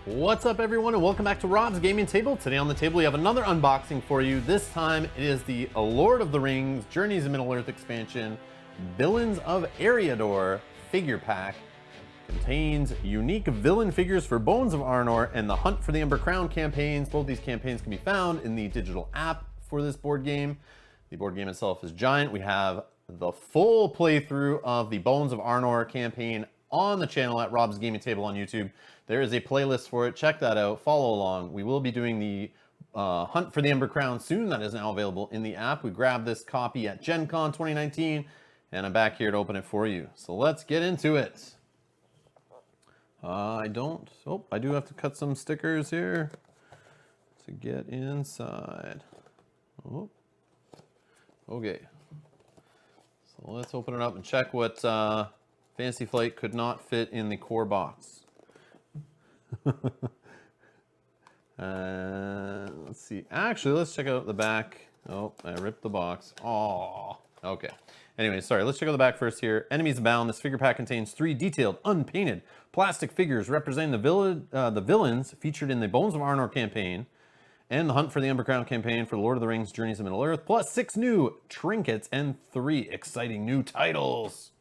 What's up everyone and welcome back to Rob's Gaming Table. Today on the table we have another unboxing for you. This time it is the Lord of the Rings Journeys of Middle-earth expansion Villains of Eriador figure pack. Contains unique villain figures for Bones of Arnor and the Hunt for the Ember Crown campaigns. Both these campaigns can be found in the digital app for this board game. The board game itself is giant. We have the full playthrough of the Bones of Arnor campaign on the channel at Rob's Gaming Table on YouTube. There is a playlist for it. Check that out. Follow along. We will be doing the Hunt for the Ember Crown soon. That is now available in the app. We grabbed this copy at Gen Con 2019, and I'm back here to open it for you. So let's get into it. I do have to cut some stickers here to get inside. Oh, okay. So let's open it up and check what Fantasy Flight could not fit in the core box. Let's see. Actually, let's check out the back. Oh, I ripped the box. Oh, okay. Anyway, sorry. Let's check out the back first here. Enemies abound. This figure pack contains 3 detailed, unpainted plastic figures representing the villains featured in the Bones of Arnor campaign and the Hunt for the Ember Crown campaign for the Lord of the Rings Journeys of Middle-earth, plus 6 new trinkets and 3 exciting new titles.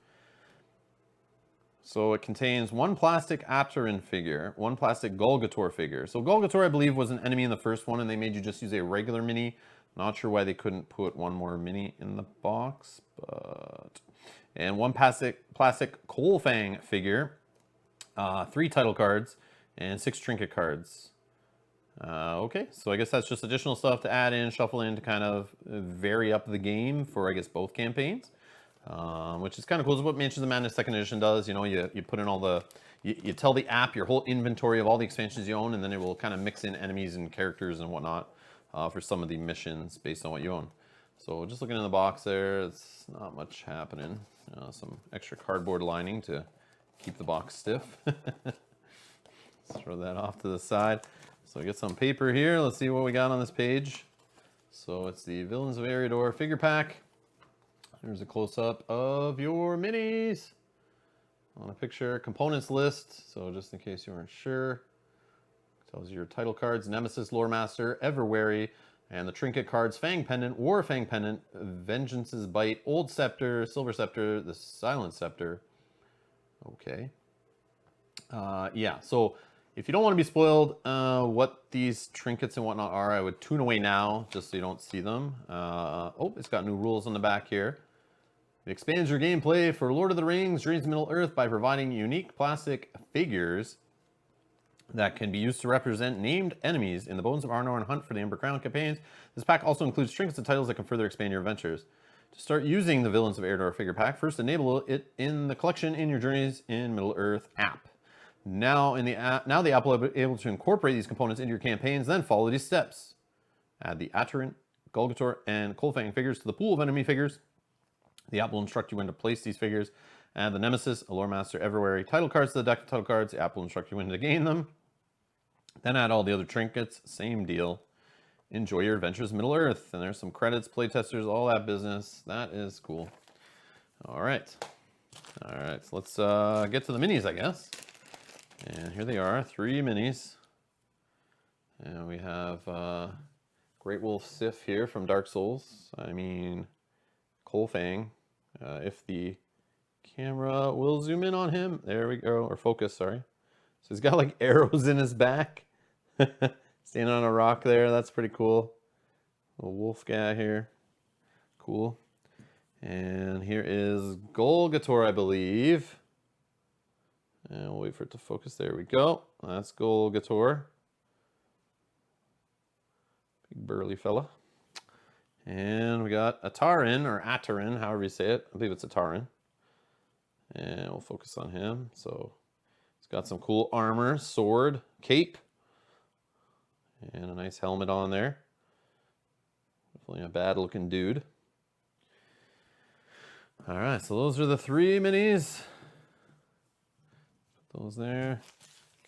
So it contains 1 plastic Apterin figure, 1 plastic Golgator figure. So Golgator, I believe, was an enemy in the first one, and they made you just use a regular mini. Not sure why they couldn't put 1 more mini in the box, but... And 1 plastic Coal Fang figure, 3 title cards, and 6 trinket cards. Okay, so I guess that's just additional stuff to add in, shuffle in to kind of vary up the game for, I guess, both campaigns. Which is kind of cool. It's what Mansions of Madness 2nd Edition does. You know, you put in all the... You tell the app your whole inventory of all the expansions you own, and then it will kind of mix in enemies and characters and whatnot for some of the missions based on what you own. So just looking in the box there, it's not much happening. Some extra cardboard lining to keep the box stiff. Let's throw that off to the side. So I get some paper here. Let's see what we got on this page. So it's the Villains of Eriador figure pack. Here's a close-up of your minis on a picture. Components list, so just in case you weren't sure. Tells you your title cards, Nemesis, Lore Master, Everwary, and the trinket cards, Fang Pendant, Wharfing Pendant, Vengeance's Bite, Old Scepter, Silver Scepter, the Silent Scepter. Okay. Yeah, so if you don't want to be spoiled what these trinkets and whatnot are, I would tune away now just so you don't see them. Oh, it's got new rules on the back here. It expands your gameplay for Lord of the Rings, Journeys of Middle-earth by providing unique plastic figures that can be used to represent named enemies in the Bones of Arnor and Hunt for the Ember Crown campaigns. This pack also includes trinkets and titles that can further expand your adventures. To start using the Villains of Eriador figure pack, first enable it in the collection in your Journeys in Middle-earth app. Now the app will be able to incorporate these components into your campaigns, then follow these steps. Add the Apterin, Golgator, and Coal Fang figures to the pool of enemy figures. The app will instruct you when to place these figures. Add the Nemesis, Lore Master, Everwary title cards to the deck of title cards. The app will instruct you when to gain them. Then add all the other trinkets. Same deal. Enjoy your adventures in Middle-earth. And there's some credits, playtesters, all that business. That is cool. All right. All right. So let's get to the minis, I guess. And here they are. 3 minis. And we have Great Wolf Sif here from Dark Souls. I mean... Coal Fang, if the camera will zoom in on him. There we go, or focus, sorry. So he's got like arrows in his back. Standing on a rock there, that's pretty cool. Little wolf guy here, cool. And here is Golgator, I believe. And we'll wait for it to focus, there we go. That's Golgator. Big burly fella. And we got Atarin, or Atarin, however you say it. I believe it's Atarin. And we'll focus on him. So he's got some cool armor, sword, cape, and a nice helmet on there. Definitely a bad looking dude. All right, so those are the 3 minis. Put those there.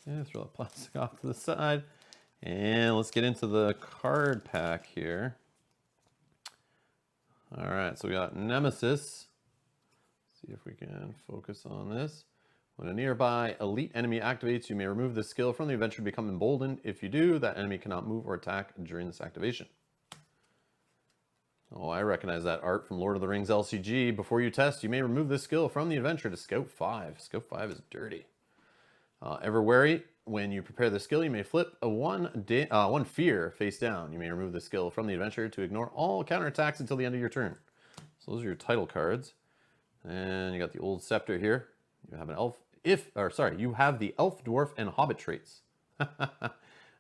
Okay, throw the plastic off to the side. And let's get into the card pack here. All right, so we got Nemesis. See if we can focus on this. When a nearby elite enemy activates, you may remove this skill from the adventure to become emboldened. If you do, that enemy cannot move or attack during this activation. Oh, I recognize that art from Lord of the Rings LCG. Before you test, you may remove this skill from the adventure to Scout 5. Scout 5 is dirty. Ever wary, when you prepare the skill, you may flip a one fear face down. You may remove the skill from the adventure to ignore all counterattacks until the end of your turn. So those are your title cards. And you got the old Scepter here. You have an elf. You have the elf, dwarf, and hobbit traits.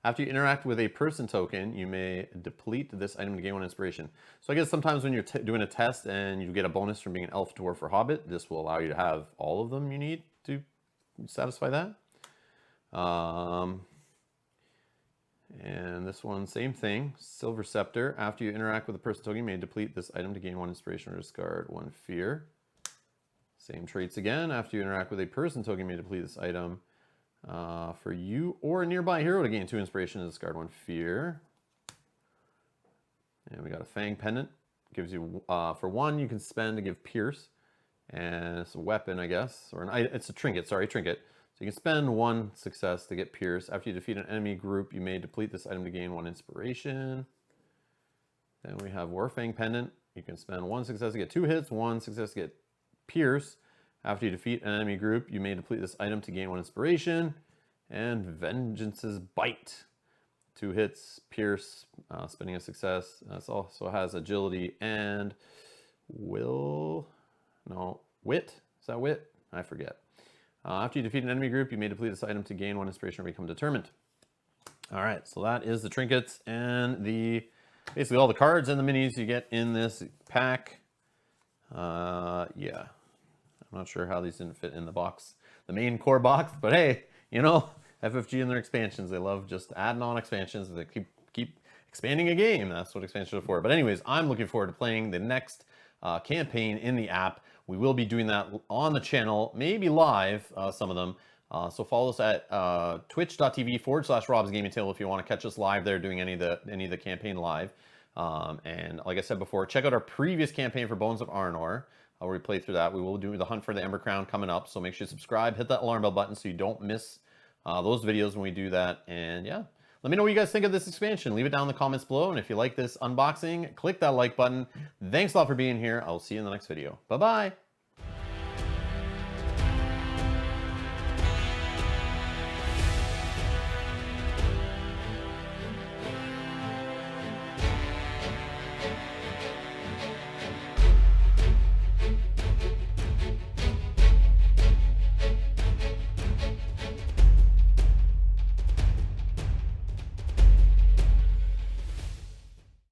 After you interact with a person token, you may deplete this item to gain 1 inspiration. So I guess sometimes when you're doing a test and you get a bonus from being an elf, dwarf, or hobbit, this will allow you to have all of them you need to satisfy that. And this one, same thing. Silver Scepter. After you interact with a person token, you may deplete this item to gain 1 inspiration or discard 1 fear. Same traits again. After you interact with a person token, you may deplete this item for you or a nearby hero to gain 2 inspiration and discard 1 fear. And we got a Fang Pendant. Gives you, for 1, you can spend to give Pierce. And it's a weapon, I guess. Or it's a trinket, sorry, trinket. So you can spend 1 success to get Pierce. After you defeat an enemy group, you may deplete this item to gain 1 inspiration. Then we have Wharfing Pendant. You can spend 1 success to get 2 hits, 1 success to get Pierce. After you defeat an enemy group, you may deplete this item to gain 1 inspiration. And Vengeance's Bite. 2 hits, Pierce, spending a success. This also has agility and wit. Is that wit? I forget. After you defeat an enemy group, you may deplete this item to gain 1 inspiration or become determined. All right, so that is the trinkets and basically all the cards and the minis you get in this pack. Yeah, I'm not sure how these didn't fit in the box, the main core box, but hey, you know, FFG and their expansions, they love just adding on expansions. They keep expanding a game. That's what expansions are for. But anyways, I'm looking forward to playing the next campaign in the app. We will be doing that on the channel, maybe live, some of them. So follow us at twitch.tv/RobsGamingTable if you want to catch us live there doing any of the campaign live. And like I said before, check out our previous campaign for Bones of Arnor, where we play through that. We will do the Hunt for the Ember Crown coming up, so make sure you subscribe, hit that alarm bell button so you don't miss those videos when we do that. And yeah, let me know what you guys think of this expansion. Leave it down in the comments below, and if you like this unboxing, click that like button. Thanks a lot for being here. I'll see you in the next video. Bye-bye.